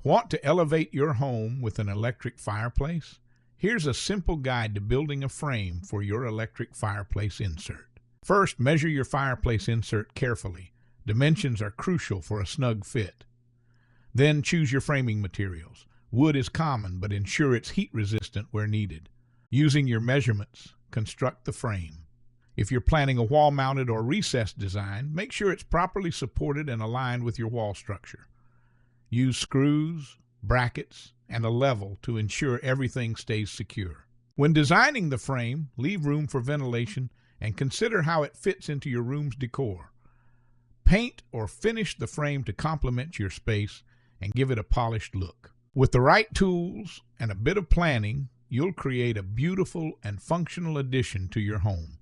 Want to elevate your home with an electric fireplace? Here's a simple guide to building a frame for your electric fireplace insert. First, measure your fireplace insert carefully. Dimensions are crucial for a snug fit. Then choose your framing materials. Wood is common, but ensure it's heat resistant where needed. Using your measurements, construct the frame. If you're planning a wall-mounted or recessed design, make sure it's properly supported and aligned with your wall structure. Use screws, brackets, and a level to ensure everything stays secure. When designing the frame, leave room for ventilation and consider how it fits into your room's decor. Paint or finish the frame to complement your space and give it a polished look. With the right tools and a bit of planning, you'll create a beautiful and functional addition to your home.